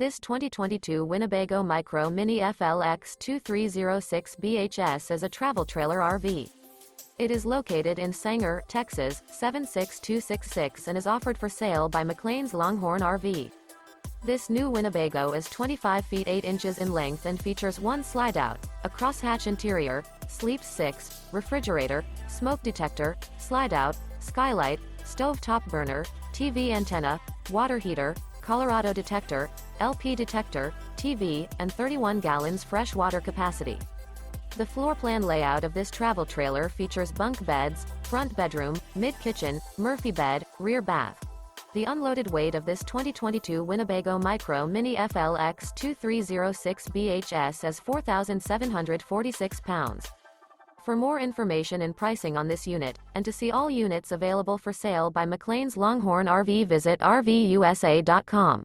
This 2022 Winnebago Micro Minnie FLX 2306 BHS is a travel trailer RV. It is located in Sanger, Texas, 76266 and is offered for sale by McClain's Longhorn RV. This new Winnebago is 25 feet 8 inches in length and features one slideout, a crosshatch interior, sleeps 6, refrigerator, smoke detector, slideout, skylight, stovetop burner, TV antenna, water heater, Colorado detector, LP detector, TV, and 31 gallons fresh water capacity. The floor plan layout of this travel trailer features bunk beds, front bedroom, mid-kitchen, Murphy bed, rear bath. The unloaded weight of this 2022 Winnebago Micro Minnie FLX 2306 BHS is 4,746 pounds. For more information and pricing on this unit, and to see all units available for sale by McClain's Longhorn RV, visit RVUSA.com.